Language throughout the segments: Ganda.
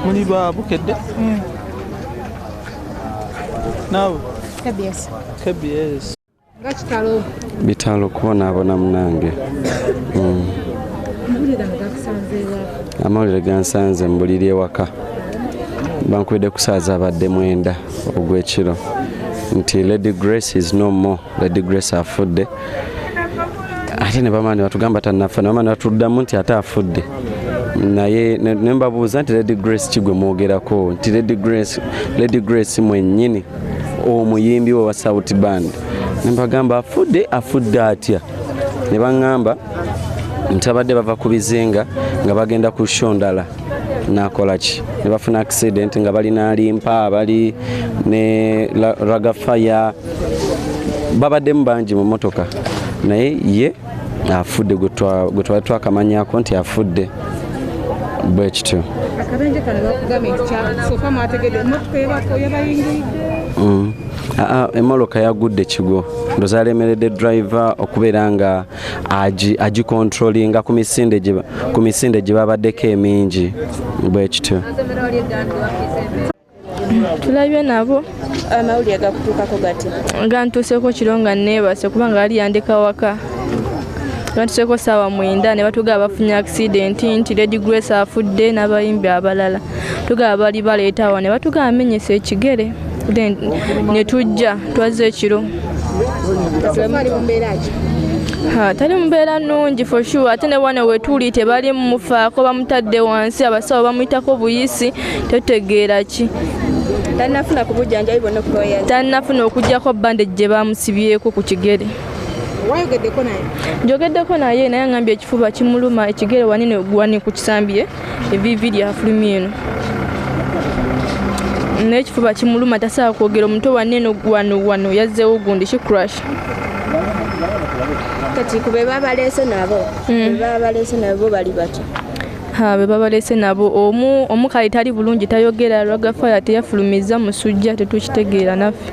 Muni ba bukedde? Nawe? KBS. Kitalo. Bitalo kubona abona munange. Amawulire gansanze mbuliri ewaka. Bankwidde kusaaza abadde mwenda ogw'ekiro nti Lady Grace is no more. Lady Grace afudde. Ate ne bamani batugamba tannafa, ne bamani batuddamu nti ate afudde. Naye ne mbabuuza nti Lady Grace kigwe mwogerako nti Lady Grace mwennyini omuyimbi wa South Band. Ne mbagamba afudde atya. Ne baŋŋamba nti abadde bava ku bizinga nga bagenda ku show ndala. Nakola ki? Ne bafuna accident nga bali na Alimpa, bali ne Ragafaya, babaddemu bangi mu motoka. Naye ye afudde gwe twali twakamanyako nti afudde bwe kityo. Akabenje kano bakugambye nti kyasooka mwategedde emmotoka ebako yabayingiridde. Emmotoka yagudde kigo. Ndoza alemeredde driver okubeera nga agikontrolinga ku misinde gye babaddeko emingi bwe kityo. Tulabye nabo Amawulire gakutuukako gati. Gantuuseko kiro nga neebase kubanga ali yandeka waka. Bantuuseko ssaawa 9 ne batugamba bafunye accident nti Lady Grace afudde n'abayimbi abalala. Tugamba bali baleeta awo ne batugamba amenyese ekigere. Ne tujja twazze ekiro. Tali mbeera nnungi for sure. Ate ne wane wetuli tebali mumufaako, bamutadde wansi, abasawo bamuyitako buyisi, tetutegeera ki. Tannafuna ku bujjanjabi bonna kubayaza. Tannafuna okugyako bandage gye bamusibyeko ku kigere. Wayogeddeko naye? Njogeddeko naye naye ngambye ekifuba kimuluma, ekigere wani ku kisambye evivi lyafulumye eno. N'ekifuba kimuluma tasobola kwogera, omutwe wanene wano yazzeewo gundi ki crash. Kati ku be babaleese nabo bali bati. Be babaleese nabo omu kali tali bulungi, tayogera, Ragafaya teyafulumiza musujja, tetukitegeera naffe.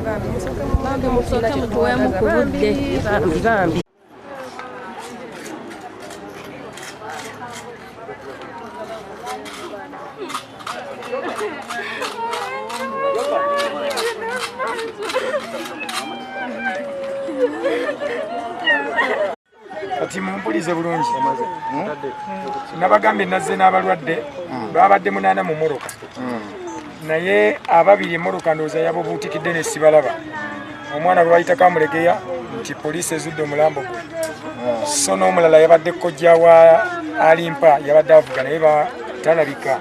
Kati mumpulize bulungi. Nabagambye nazze n'abalwadde babadde 8 mu mmoloka. Naye ababiri emmoloka ndowooza yabo buutikidde ne sibalaba. Omwana gwe bayita Kamulegeya nti poliisi ezudde omulambo gwe. So n'omulala yabadde kkojja wa Alimpa yabadde avuga naye talabika.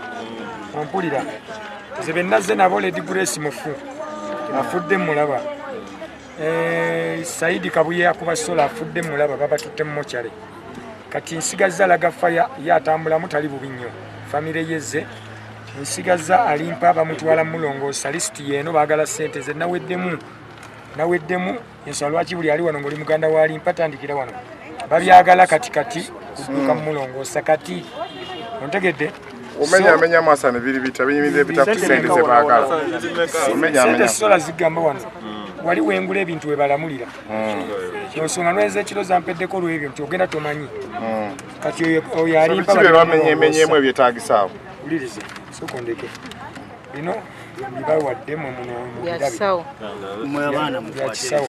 Ompulira. Nze be nazze nabo Lady Grace mufu. Afudde mulaba. Saidi Kabuye akuba sola afudde mulaba babatutte mu mochare. Kati nsigazza Ragafaya yatambula mutali bubi nnyo. Famire yezze nsigazza Alimpa bamutwala mulongoosa listi yeno baagala ssente ze naweddemu ensonga lwaki buli ali wano ng'oli muganda wa Alimpa tandikira wano babyagala kati kudduka mulongoosa kati ontegedde omenya masane biri bitabinyize bitakusende ze baagala omenya sola zigamba wano wali wengula ebintu webalamulira nsonga nweze ekiro zampeddeko lwebyo nti ogenda tomanyi kati oyo Alimpa bamenyemenyemu ebyetaagisaawo ulirize sokondeke bino bibawadde mu muno byakisawo